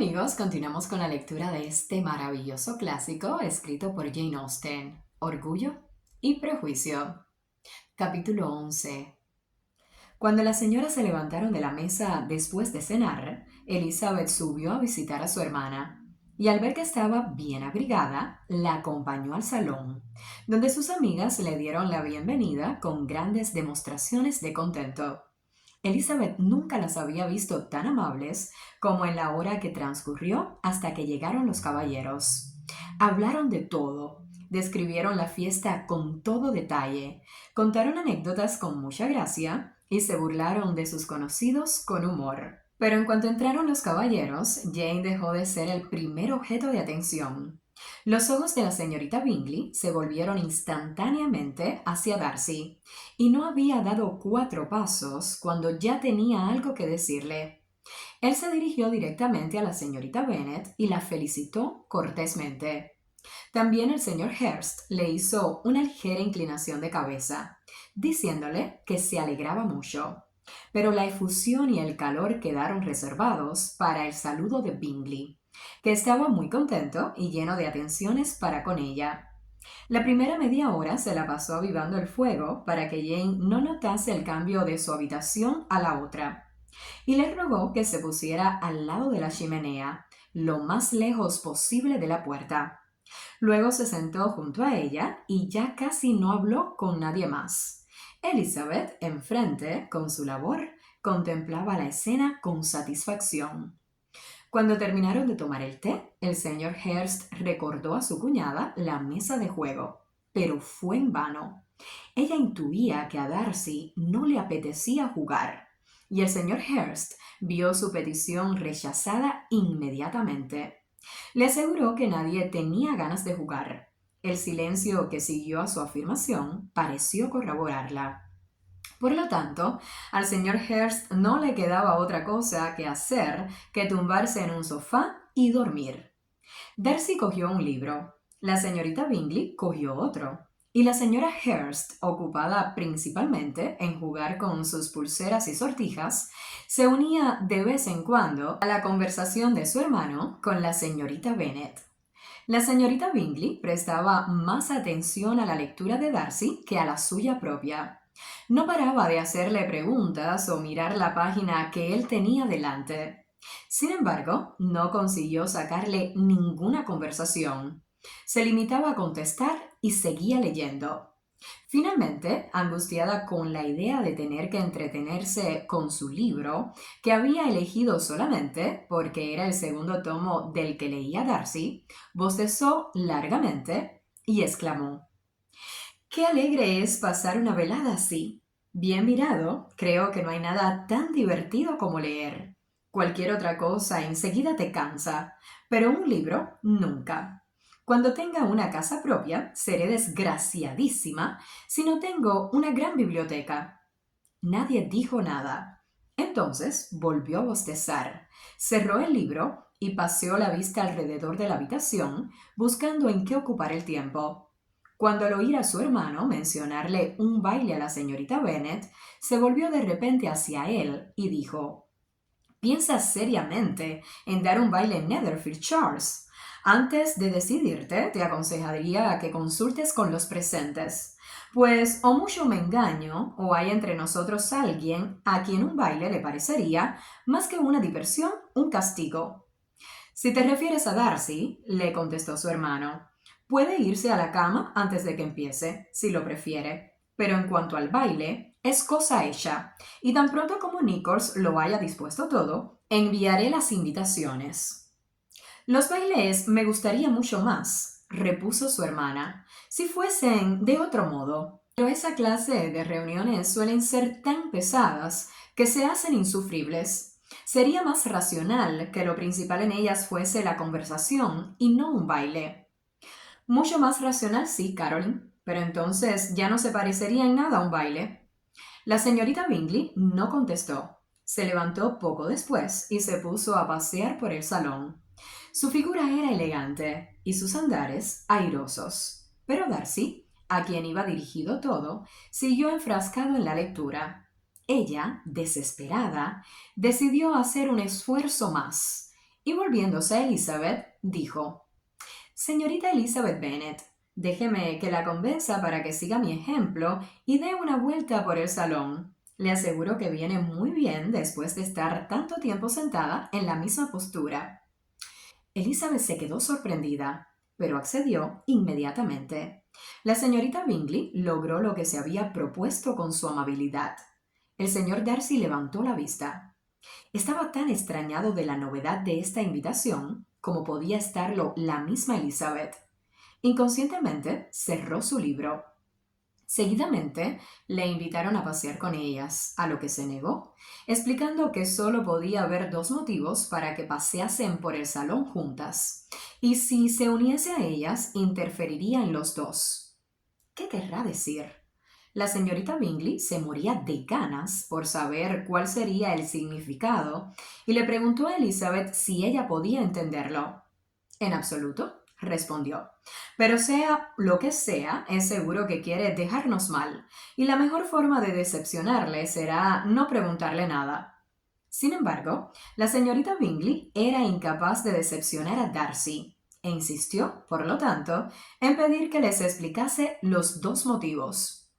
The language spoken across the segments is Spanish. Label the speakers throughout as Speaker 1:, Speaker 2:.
Speaker 1: amigos, continuamos con la lectura de este maravilloso clásico escrito por Jane Austen, Orgullo y Prejuicio. Capítulo 11. Cuando las señoras se levantaron de la mesa después de cenar, Elizabeth subió a visitar a su hermana, y al ver que estaba bien abrigada, la acompañó al salón, donde sus amigas le dieron la bienvenida con grandes demostraciones de contento. Elizabeth nunca las había visto tan amables como en la hora que transcurrió hasta que llegaron los caballeros. Hablaron de todo, describieron la fiesta con todo detalle, contaron anécdotas con mucha gracia y se burlaron de sus conocidos con humor. Pero en cuanto entraron los caballeros, Jane dejó de ser el primer objeto de atención. Los ojos de la señorita Bingley se volvieron instantáneamente hacia Darcy, y no había dado 4 pasos cuando ya tenía algo que decirle. Él se dirigió directamente a la señorita Bennet y la felicitó cortésmente. También el señor Hurst le hizo una ligera inclinación de cabeza, diciéndole que se alegraba mucho. Pero la efusión y el calor quedaron reservados para el saludo de Bingley, que estaba muy contento y lleno de atenciones para con ella. La primera media hora se la pasó avivando el fuego para que Jane no notase el cambio de su habitación a la otra, y le rogó que se pusiera al lado de la chimenea, lo más lejos posible de la puerta. Luego se sentó junto a ella y ya casi no habló con nadie más. Elizabeth, enfrente, con su labor, contemplaba la escena con satisfacción. Cuando terminaron de tomar el té, el señor Hurst recordó a su cuñada la mesa de juego, pero fue en vano. Ella intuía que a Darcy no le apetecía jugar, y el señor Hurst vio su petición rechazada inmediatamente. Le aseguró que nadie tenía ganas de jugar. El silencio que siguió a su afirmación pareció corroborarla. Por lo tanto, al señor Hurst no le quedaba otra cosa que hacer que tumbarse en un sofá y dormir. Darcy cogió un libro, la señorita Bingley cogió otro, y la señora Hurst, ocupada principalmente en jugar con sus pulseras y sortijas, se unía de vez en cuando a la conversación de su hermano con la señorita Bennet. La señorita Bingley prestaba más atención a la lectura de Darcy que a la suya propia. No paraba de hacerle preguntas o mirar la página que él tenía delante. Sin embargo, no consiguió sacarle ninguna conversación. Se limitaba a contestar y seguía leyendo. Finalmente, angustiada con la idea de tener que entretenerse con su libro, que había elegido solamente porque era el segundo tomo del que leía Darcy, bostezó largamente y exclamó: «Qué alegre es pasar una velada así. Bien mirado, creo que no hay nada tan divertido como leer. Cualquier otra cosa enseguida te cansa, pero un libro nunca. Cuando tenga una casa propia, seré desgraciadísima si no tengo una gran biblioteca». Nadie dijo nada. Entonces volvió a bostezar, cerró el libro y paseó la vista alrededor de la habitación, buscando en qué ocupar el tiempo. Cuando al oír a su hermano mencionarle un baile a la señorita Bennet, se volvió de repente hacia él y dijo: «¿Piensas seriamente en dar un baile en Netherfield, Charles? Antes de decidirte, te aconsejaría que consultes con los presentes, pues o mucho me engaño, o hay entre nosotros alguien a quien un baile le parecería, más que una diversión, un castigo». «Si te refieres a Darcy», le contestó su hermano, «puede irse a la cama antes de que empiece, si lo prefiere. Pero en cuanto al baile, es cosa hecha, y tan pronto como Nichols lo haya dispuesto todo, enviaré las invitaciones». «Los bailes me gustaría mucho más», repuso su hermana, «si fuesen de otro modo. Pero esa clase de reuniones suelen ser tan pesadas que se hacen insufribles. Sería más racional que lo principal en ellas fuese la conversación y no un baile». «Mucho más racional, sí, Caroline, pero entonces ya no se parecería en nada a un baile». La señorita Bingley no contestó. Se levantó poco después y se puso a pasear por el salón. Su figura era elegante y sus andares airosos. Pero Darcy, a quien iba dirigido todo, siguió enfrascado en la lectura. Ella, desesperada, decidió hacer un esfuerzo más y volviéndose a Elizabeth, dijo: Señorita Elizabeth Bennet, déjeme que la convenza para que siga mi ejemplo y dé una vuelta por el salón. Le aseguro que viene muy bien después de estar tanto tiempo sentada en la misma postura. Elizabeth se quedó sorprendida, pero accedió inmediatamente. La señorita Bingley logró lo que se había propuesto con su amabilidad. El señor Darcy levantó la vista. Estaba tan extrañado de la novedad de esta invitación como podía estarlo la misma Elizabeth. Inconscientemente cerró su libro. Seguidamente le invitaron a pasear con ellas, a lo que se negó, explicando que solo podía haber dos motivos para que paseasen por el salón juntas, y si se uniese a ellas interferiría en los dos. ¿Qué querrá decir? La señorita Bingley se moría de ganas por saber cuál sería el significado y le preguntó a Elizabeth si ella podía entenderlo. En absoluto, respondió. Pero sea lo que sea, es seguro que quiere dejarnos mal, y la mejor forma de decepcionarle será no preguntarle nada. Sin embargo, la señorita Bingley era incapaz de decepcionar a Darcy, e insistió, por lo tanto, en pedir que les explicase los dos motivos.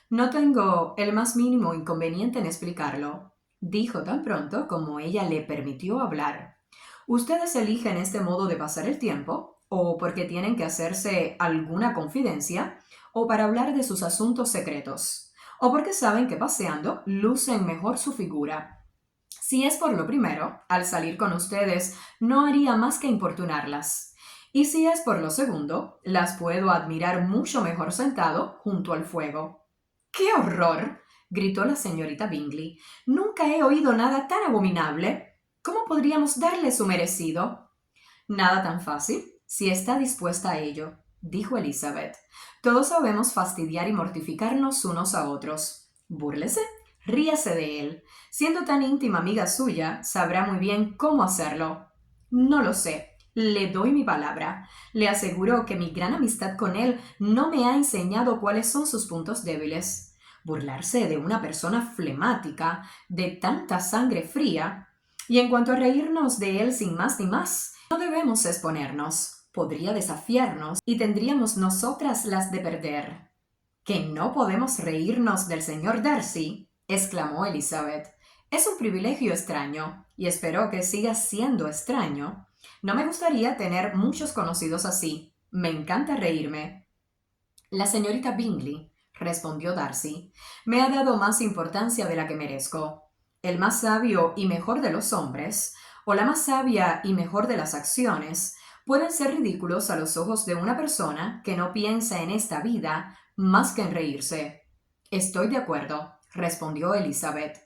Speaker 1: No tengo el más mínimo inconveniente en explicarlo, dijo tan pronto como ella le permitió hablar. Ustedes eligen este modo de pasar el tiempo, o porque tienen que hacerse alguna confidencia, o para hablar de sus asuntos secretos, o porque saben que paseando lucen mejor su figura. Si es por lo primero, al salir con ustedes no haría más que importunarlas. Y si es por lo segundo, las puedo admirar mucho mejor sentado junto al fuego. ¡Qué horror! Gritó la señorita Bingley. Nunca he oído nada tan abominable. ¿Cómo podríamos darle su merecido? Nada tan fácil, si está dispuesta a ello, dijo Elizabeth. Todos sabemos fastidiar y mortificarnos unos a otros. Búrlese, ríase de él. Siendo tan íntima amiga suya, sabrá muy bien cómo hacerlo. No lo sé. Le doy mi palabra. Le aseguro que mi gran amistad con él no me ha enseñado cuáles son sus puntos débiles. Burlarse de una persona flemática, de tanta sangre fría. Y en cuanto a reírnos de él sin más ni más, no debemos exponernos. Podría desafiarnos y tendríamos nosotras las de perder. ¿Que no podemos reírnos del señor Darcy? Exclamó Elizabeth. Es un privilegio extraño, y espero que siga siendo extraño. No me gustaría tener muchos conocidos así. Me encanta reírme. La señorita Bingley, respondió Darcy, me ha dado más importancia de la que merezco. El más sabio y mejor de los hombres, o la más sabia y mejor de las acciones, pueden ser ridículos a los ojos de una persona que no piensa en esta vida más que en reírse. Estoy de acuerdo, respondió Elizabeth.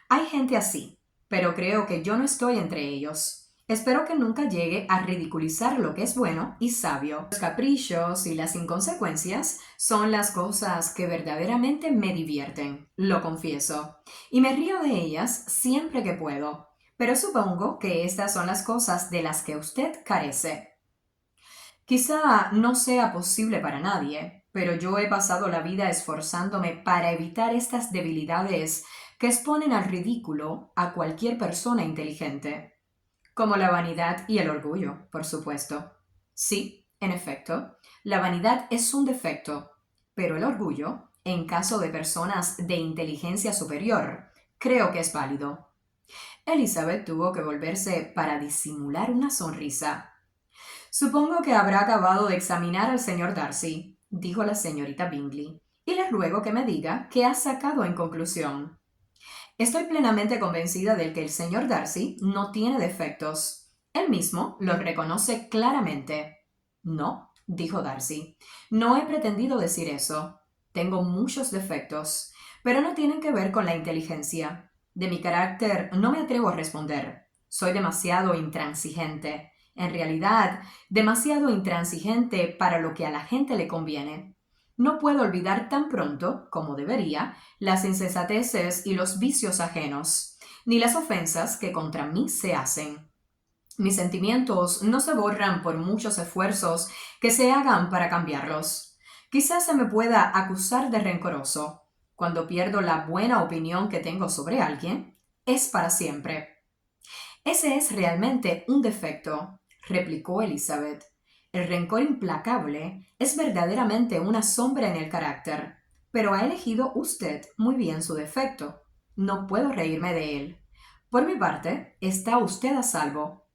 Speaker 1: Hay gente así, pero creo que yo no estoy entre ellos. Espero que nunca llegue a ridiculizar lo que es bueno y sabio. Los caprichos y las inconsecuencias son las cosas que verdaderamente me divierten, lo confieso, y me río de ellas siempre que puedo. Pero supongo que estas son las cosas de las que usted carece. Quizá no sea posible para nadie, pero yo he pasado la vida esforzándome para evitar estas debilidades que exponen al ridículo a cualquier persona inteligente. Como la vanidad y el orgullo, por supuesto. Sí, en efecto, la vanidad es un defecto, pero el orgullo, en caso de personas de inteligencia superior, creo que es válido. Elizabeth tuvo que volverse para disimular una sonrisa. Supongo que habrá acabado de examinar al señor Darcy, dijo la señorita Bingley, y le ruego que me diga qué ha sacado en conclusión. Estoy plenamente convencida de que el señor Darcy no tiene defectos. Él mismo los reconoce claramente. No, dijo Darcy, no he pretendido decir eso. Tengo muchos defectos, pero no tienen que ver con la inteligencia. De mi carácter no me atrevo a responder. Soy demasiado intransigente. En realidad, demasiado intransigente para lo que a la gente le conviene. No puedo olvidar tan pronto, como debería, las insensateces y los vicios ajenos, ni las ofensas que contra mí se hacen. Mis sentimientos no se borran por muchos esfuerzos que se hagan para cambiarlos. Quizás se me pueda acusar de rencoroso. Cuando pierdo la buena opinión que tengo sobre alguien, es para siempre. Ese es realmente un defecto, replicó Elizabeth. El rencor implacable es verdaderamente una sombra en el carácter, pero ha elegido usted muy bien su defecto. No puedo reírme de él. Por mi parte, está usted a salvo.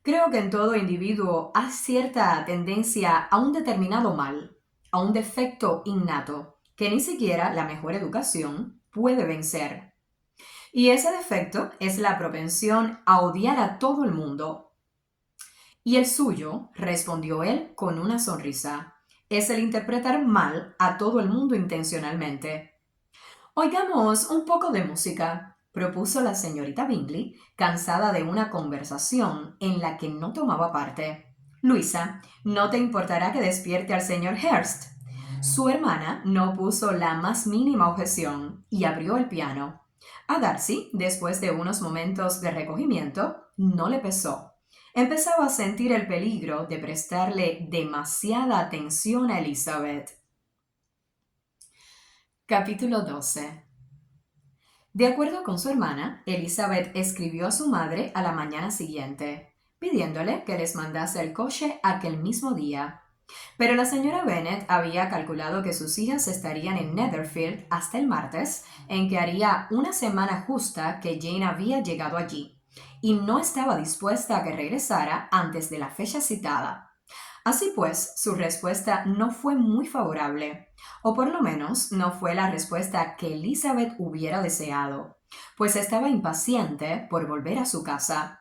Speaker 1: Creo que en todo individuo hay cierta tendencia a un determinado mal, a un defecto innato, que ni siquiera la mejor educación puede vencer. Y ese defecto es la propensión a odiar a todo el mundo. Y el suyo, respondió él con una sonrisa, es el interpretar mal a todo el mundo intencionalmente. Oigamos un poco de música, propuso la señorita Bingley, cansada de una conversación en la que no tomaba parte. Luisa, ¿no te importará que despierte al señor Hurst? Su hermana no puso la más mínima objeción y abrió el piano. A Darcy, después de unos momentos de recogimiento, no le pesó. Empezaba a sentir el peligro de prestarle demasiada atención a Elizabeth. Capítulo 12. De acuerdo con su hermana, Elizabeth escribió a su madre a la mañana siguiente, pidiéndole que les mandase el coche aquel mismo día. Pero la señora Bennet había calculado que sus hijas estarían en Netherfield hasta el martes, en que haría una semana justa que Jane había llegado allí, y no estaba dispuesta a que regresara antes de la fecha citada. Así pues, su respuesta no fue muy favorable, o por lo menos no fue la respuesta que Elizabeth hubiera deseado, pues estaba impaciente por volver a su casa.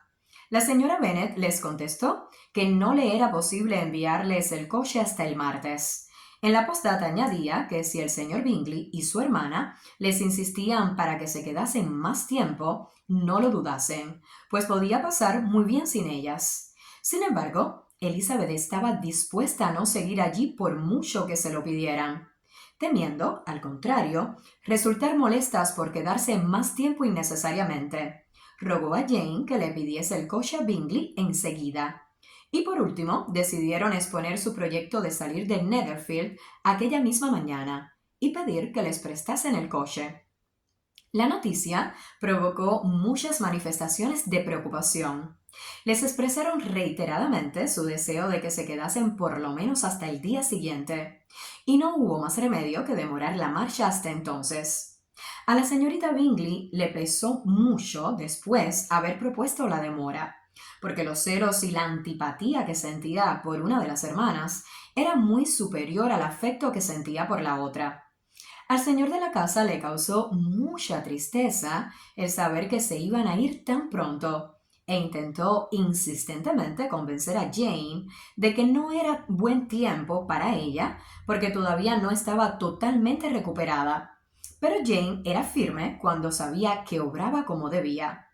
Speaker 1: La señora Bennet les contestó que no le era posible enviarles el coche hasta el martes. En la postdata añadía que si el señor Bingley y su hermana les insistían para que se quedasen más tiempo, no lo dudasen, pues podía pasar muy bien sin ellas. Sin embargo, Elizabeth estaba dispuesta a no seguir allí por mucho que se lo pidieran, temiendo, al contrario, resultar molestas por quedarse más tiempo innecesariamente. Rogó a Jane que le pidiese el coche a Bingley enseguida. Y por último, decidieron exponer su proyecto de salir de Netherfield aquella misma mañana y pedir que les prestasen el coche. La noticia provocó muchas manifestaciones de preocupación. Les expresaron reiteradamente su deseo de que se quedasen por lo menos hasta el día siguiente, y no hubo más remedio que demorar la marcha hasta entonces. A la señorita Bingley le pesó mucho después haber propuesto la demora, porque los celos y la antipatía que sentía por una de las hermanas era muy superior al afecto que sentía por la otra. Al señor de la casa le causó mucha tristeza el saber que se iban a ir tan pronto, e intentó insistentemente convencer a Jane de que no era buen tiempo para ella porque todavía no estaba totalmente recuperada. Pero Jane era firme cuando sabía que obraba como debía.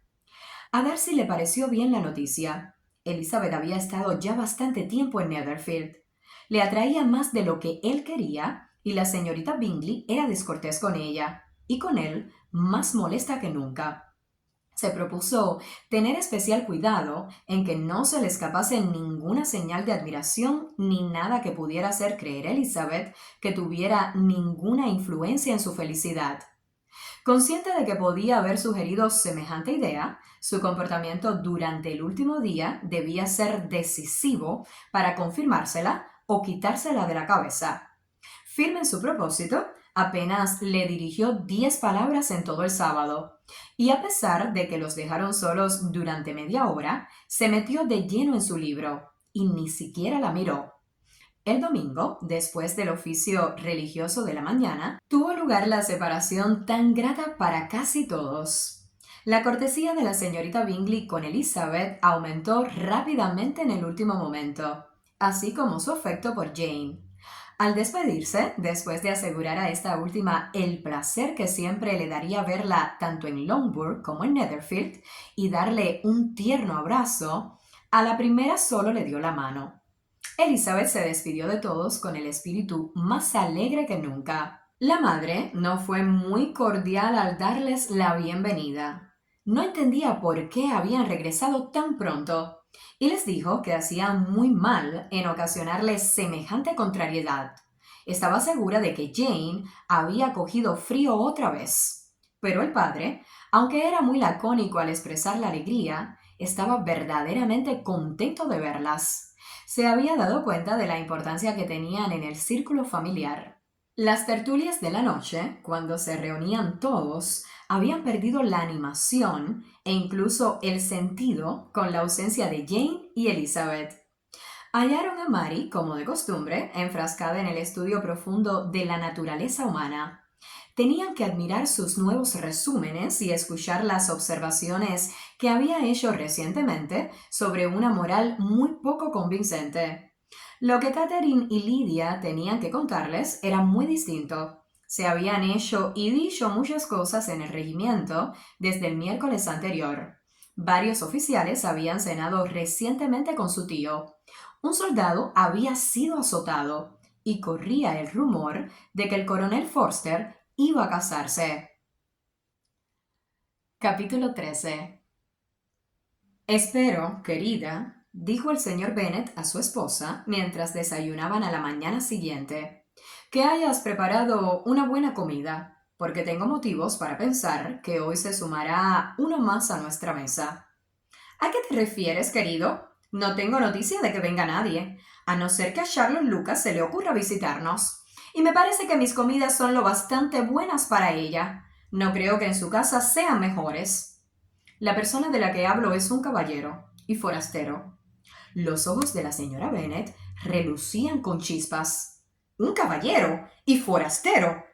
Speaker 1: A Darcy le pareció bien la noticia. Elizabeth había estado ya bastante tiempo en Netherfield. Le atraía más de lo que él quería y la señorita Bingley era descortés con ella, y con él más molesta que nunca. Se propuso tener especial cuidado en que no se le escapase ninguna señal de admiración ni nada que pudiera hacer creer a Elizabeth que tuviera ninguna influencia en su felicidad. Consciente de que podía haber sugerido semejante idea, su comportamiento durante el último día debía ser decisivo para confirmársela o quitársela de la cabeza. Firme en su propósito, apenas le dirigió 10 palabras en todo el sábado, y a pesar de que los dejaron solos durante media hora, se metió de lleno en su libro y ni siquiera la miró. El domingo, después del oficio religioso de la mañana, tuvo lugar la separación tan grata para casi todos. La cortesía de la señorita Bingley con Elizabeth aumentó rápidamente en el último momento, así como su afecto por Jane. Al despedirse, después de asegurar a esta última el placer que siempre le daría verla tanto en Longbourn como en Netherfield, y darle un tierno abrazo, a la primera solo le dio la mano. Elizabeth se despidió de todos con el espíritu más alegre que nunca. La madre no fue muy cordial al darles la bienvenida. No entendía por qué habían regresado tan pronto y les dijo que hacían muy mal en ocasionarles semejante contrariedad. Estaba segura de que Jane había cogido frío otra vez. Pero el padre, aunque era muy lacónico al expresar la alegría, estaba verdaderamente contento de verlas. Se había dado cuenta de la importancia que tenían en el círculo familiar. Las tertulias de la noche, cuando se reunían todos, habían perdido la animación e incluso el sentido con la ausencia de Jane y Elizabeth. Hallaron a Mary, como de costumbre, enfrascada en el estudio profundo de la naturaleza humana. Tenían que admirar sus nuevos resúmenes y escuchar las observaciones que había hecho recientemente sobre una moral muy poco convincente. Lo que Catherine y Lydia tenían que contarles era muy distinto. Se habían hecho y dicho muchas cosas en el regimiento desde el miércoles anterior. Varios oficiales habían cenado recientemente con su tío. Un soldado había sido azotado y corría el rumor de que el coronel Forster iba a casarse. Capítulo 13. Espero, querida, dijo el señor Bennet a su esposa mientras desayunaban a la mañana siguiente, que hayas preparado una buena comida, porque tengo motivos para pensar que hoy se sumará uno más a nuestra mesa. ¿A qué te refieres, querido? No tengo noticia de que venga nadie, a no ser que a Charlotte Lucas se le ocurra visitarnos. Y me parece que mis comidas son lo bastante buenas para ella. No creo que en su casa sean mejores. La persona de la que hablo es un caballero y forastero. Los ojos de la señora Bennet relucían con chispas. ¿Un caballero y forastero?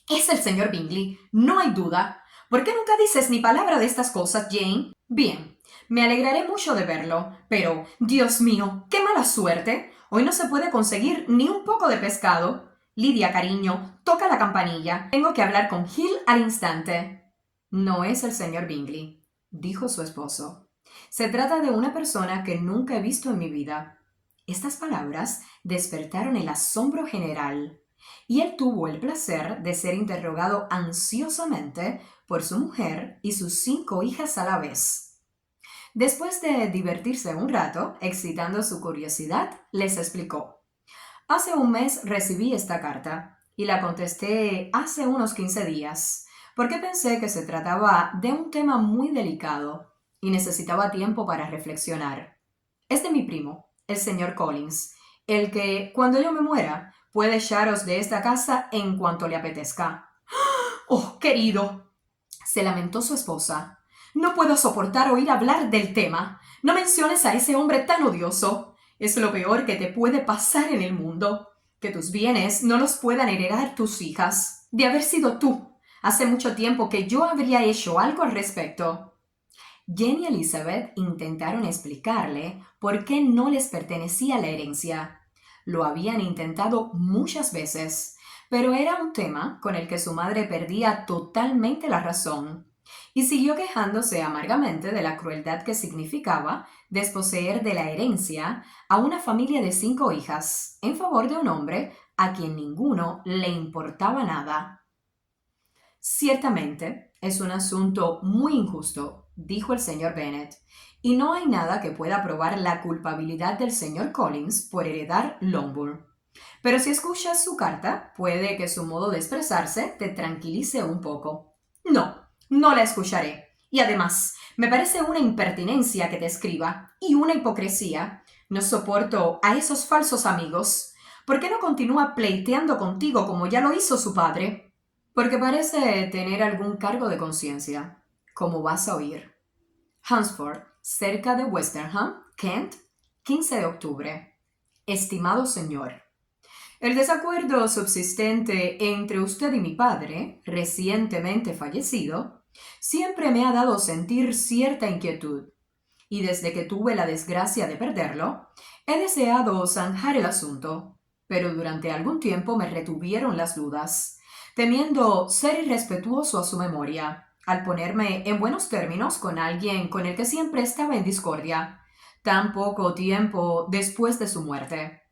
Speaker 1: Es el señor Bingley, no hay duda. ¿Por qué nunca dices ni palabra de estas cosas, Jane? Bien, me alegraré mucho de verlo, pero, Dios mío, qué mala suerte. Hoy no se puede conseguir ni un poco de pescado. Lydia, cariño, toca la campanilla. Tengo que hablar con Hill al instante. No es el señor Bingley, dijo su esposo. Se trata de una persona que nunca he visto en mi vida. Estas palabras despertaron el asombro general y él tuvo el placer de ser interrogado ansiosamente por su mujer y sus 5 hijas a la vez. Después de divertirse un rato, excitando su curiosidad, les explicó. Hace un mes recibí esta carta y la contesté hace unos 15 días, porque pensé que se trataba de un tema muy delicado y necesitaba tiempo para reflexionar. Es de mi primo, el señor Collins, el que, cuando yo me muera, puede echaros de esta casa en cuanto le apetezca. ¡Oh, querido! Se lamentó su esposa. No puedo soportar oír hablar del tema. No menciones a ese hombre tan odioso. Es lo peor que te puede pasar en el mundo. Que tus bienes no los puedan heredar tus hijas. De haber sido tú, hace mucho tiempo que yo habría hecho algo al respecto. Jane y Elizabeth intentaron explicarle por qué no les pertenecía la herencia. Lo habían intentado muchas veces, pero era un tema con el que su madre perdía totalmente la razón, y siguió quejándose amargamente de la crueldad que significaba desposeer de la herencia a una familia de 5 hijas en favor de un hombre a quien ninguno le importaba nada. Ciertamente, es un asunto muy injusto, dijo el señor Bennet, y no hay nada que pueda probar la culpabilidad del señor Collins por heredar Longbourn. Pero si escuchas su carta, puede que su modo de expresarse te tranquilice un poco. No, no la escucharé. Y además, me parece una impertinencia que te escriba, y una hipocresía. No soporto a esos falsos amigos. ¿Por qué no continúa pleiteando contigo como ya lo hizo su padre? Porque parece tener algún cargo de conciencia, como vas a oír. Hunsford, cerca de Westerham, Kent, 15 de octubre. Estimado señor, el desacuerdo subsistente entre usted y mi padre, recientemente fallecido, siempre me ha dado sentir cierta inquietud, y desde que tuve la desgracia de perderlo, he deseado zanjar el asunto, pero durante algún tiempo me retuvieron las dudas, temiendo ser irrespetuoso a su memoria, al ponerme en buenos términos con alguien con el que siempre estaba en discordia, tan poco tiempo después de su muerte.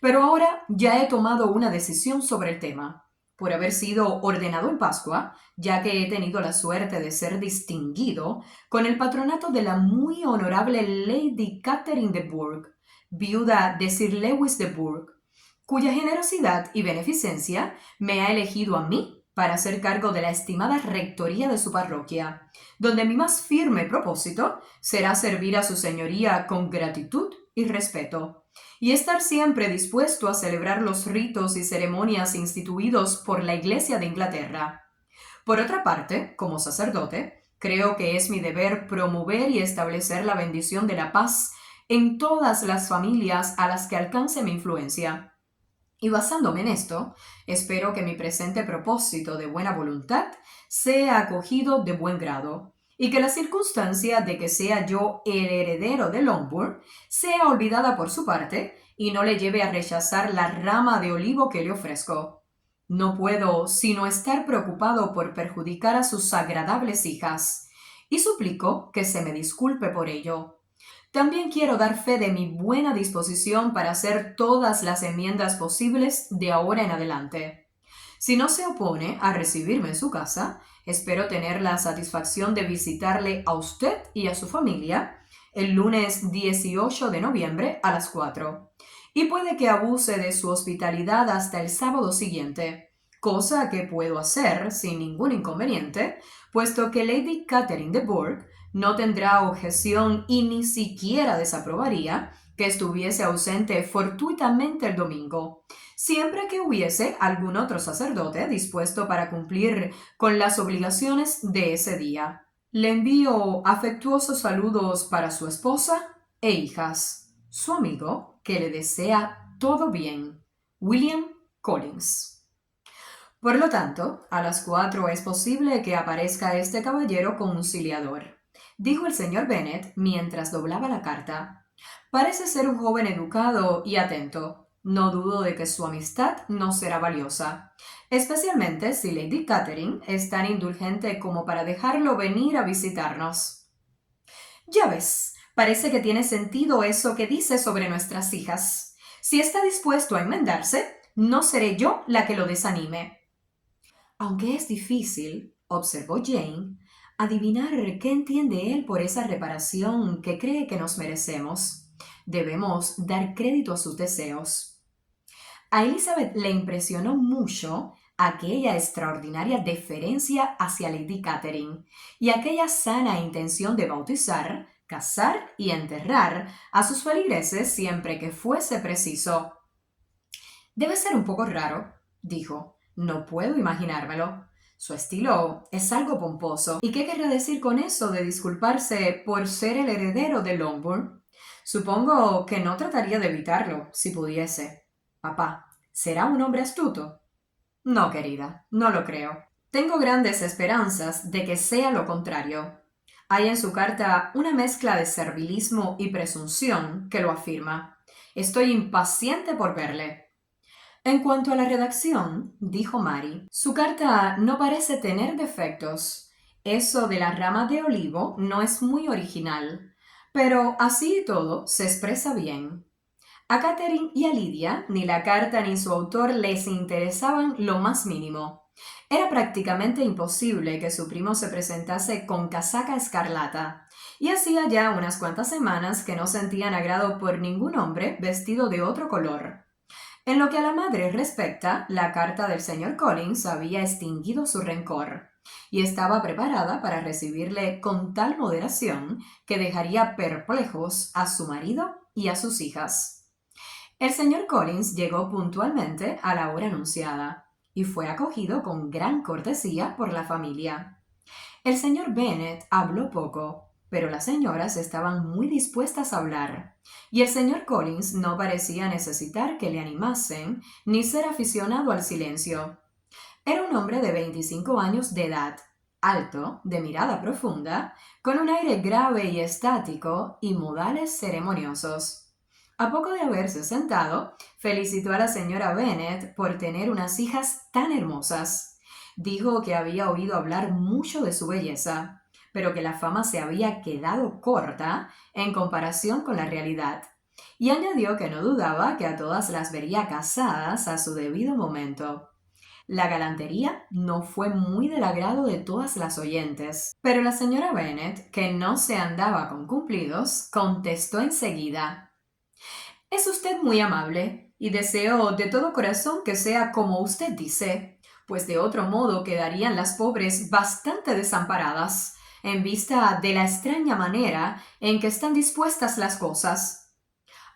Speaker 1: Pero ahora ya he tomado una decisión sobre el tema. Por haber sido ordenado en Pascua, ya que he tenido la suerte de ser distinguido con el patronato de la muy honorable Lady Catherine de Bourgh, viuda de Sir Lewis de Bourgh, cuya generosidad y beneficencia me ha elegido a mí para hacer cargo de la estimada rectoría de su parroquia, donde mi más firme propósito será servir a su señoría con gratitud y respeto, y estar siempre dispuesto a celebrar los ritos y ceremonias instituidos por la Iglesia de Inglaterra. Por otra parte, como sacerdote, creo que es mi deber promover y establecer la bendición de la paz en todas las familias a las que alcance mi influencia. Y basándome en esto, espero que mi presente propósito de buena voluntad sea acogido de buen grado, y que la circunstancia de que sea yo el heredero de Longbourn sea olvidada por su parte y no le lleve a rechazar la rama de olivo que le ofrezco. No puedo sino estar preocupado por perjudicar a sus agradables hijas, y suplico que se me disculpe por ello. También quiero dar fe de mi buena disposición para hacer todas las enmiendas posibles de ahora en adelante. Si no se opone a recibirme en su casa, espero tener la satisfacción de visitarle a usted y a su familia el lunes 18 de noviembre a las 4. Y puede que abuse de su hospitalidad hasta el sábado siguiente, cosa que puedo hacer sin ningún inconveniente, puesto que Lady Catherine de Bourgh no tendrá objeción y ni siquiera desaprobaría que estuviese ausente fortuitamente el domingo, siempre que hubiese algún otro sacerdote dispuesto para cumplir con las obligaciones de ese día. Le envío afectuosos saludos para su esposa e hijas. Su amigo, que le desea todo bien, William Collins. Por lo tanto, a las 4 es posible que aparezca este caballero conciliador, dijo el señor Bennet mientras doblaba la carta. Parece ser un joven educado y atento. No dudo de que su amistad no será valiosa, especialmente si Lady Catherine es tan indulgente como para dejarlo venir a visitarnos. Ya ves, parece que tiene sentido eso que dice sobre nuestras hijas. Si está dispuesto a enmendarse, no seré yo la que lo desanime. Aunque es difícil, observó Jane, adivinar qué entiende él por esa reparación que cree que nos merecemos. Debemos dar crédito a sus deseos. A Elizabeth le impresionó mucho aquella extraordinaria deferencia hacia Lady Catherine y aquella sana intención de bautizar, casar y enterrar a sus feligreses siempre que fuese preciso. Debe ser un poco raro, dijo. No puedo imaginármelo. Su estilo es algo pomposo. ¿Y qué querrá decir con eso de disculparse por ser el heredero de Longbourn? Supongo que no trataría de evitarlo, si pudiese. Papá, ¿será un hombre astuto? No, querida, no lo creo. Tengo grandes esperanzas de que sea lo contrario. Hay en su carta una mezcla de servilismo y presunción que lo afirma. Estoy impaciente por verle. En cuanto a la redacción, dijo Mary, su carta no parece tener defectos. Eso de la rama de olivo no es muy original, pero así y todo se expresa bien. A Catherine y a Lydia ni la carta ni su autor les interesaban lo más mínimo. Era prácticamente imposible que su primo se presentase con casaca escarlata, y hacía ya unas cuantas semanas que no sentían agrado por ningún hombre vestido de otro color. En lo que a la madre respecta, la carta del señor Collins había extinguido su rencor y estaba preparada para recibirle con tal moderación que dejaría perplejos a su marido y a sus hijas. El señor Collins llegó puntualmente a la hora anunciada y fue acogido con gran cortesía por la familia. El señor Bennet habló poco, pero las señoras estaban muy dispuestas a hablar, y el señor Collins no parecía necesitar que le animasen ni ser aficionado al silencio. Era un hombre de 25 años de edad, alto, de mirada profunda, con un aire grave y estático y modales ceremoniosos. A poco de haberse sentado, felicitó a la señora Bennet por tener unas hijas tan hermosas. Dijo que había oído hablar mucho de su belleza, pero que la fama se había quedado corta en comparación con la realidad, y añadió que no dudaba que a todas las vería casadas a su debido momento. La galantería no fue muy del agrado de todas las oyentes, pero la señora Bennet, que no se andaba con cumplidos, contestó enseguida: «Es usted muy amable, y deseo de todo corazón que sea como usted dice. pues de otro modo quedarían las pobres bastante desamparadas en vista de la extraña manera en que están dispuestas las cosas.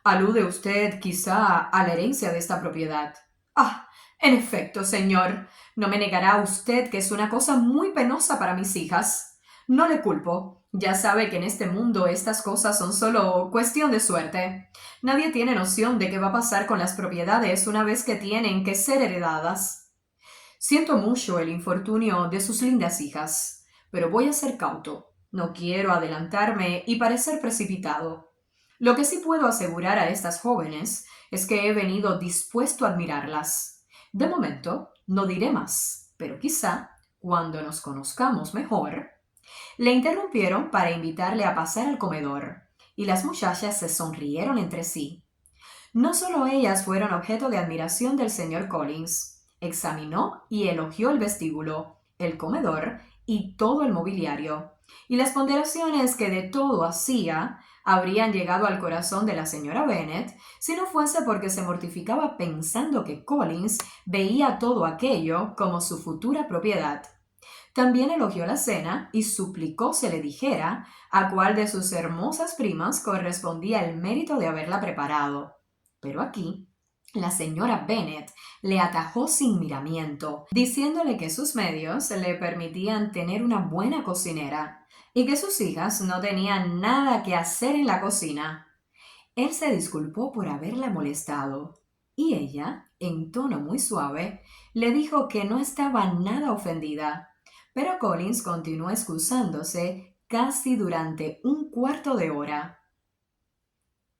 Speaker 1: Alude usted quizá a la herencia de esta propiedad. Ah, en efecto, señor, no me negará usted que es una cosa muy penosa para mis hijas. No le culpo. Ya sabe que en este mundo estas cosas son solo cuestión de suerte. Nadie tiene noción de qué va a pasar con las propiedades una vez que tienen que ser heredadas. Siento mucho el infortunio de sus lindas hijas, pero voy a ser cauto. No quiero adelantarme y parecer precipitado. Lo que sí puedo asegurar a estas jóvenes es que he venido dispuesto a admirarlas. De momento, no diré más, pero quizá, cuando nos conozcamos mejor. Le interrumpieron para invitarle a pasar al comedor, y las muchachas se sonrieron entre sí. No solo ellas fueron objeto de admiración del señor Collins. Examinó y elogió el vestíbulo, el comedor y todo el mobiliario. Y las ponderaciones que de todo hacía habrían llegado al corazón de la señora Bennet si no fuese porque se mortificaba pensando que Collins veía todo aquello como su futura propiedad. También elogió la cena y suplicó se le dijera a cuál de sus hermosas primas correspondía el mérito de haberla preparado. Pero aquí la señora Bennet le atajó sin miramiento, diciéndole que sus medios le permitían tener una buena cocinera y que sus hijas no tenían nada que hacer en la cocina. Él se disculpó por haberla molestado y ella, en tono muy suave, le dijo que no estaba nada ofendida. Pero Collins continuó excusándose casi durante un cuarto de hora.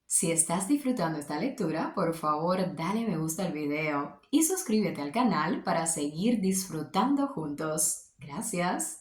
Speaker 1: Si estás disfrutando esta lectura, por favor dale me gusta al video y suscríbete al canal para seguir disfrutando juntos. Gracias.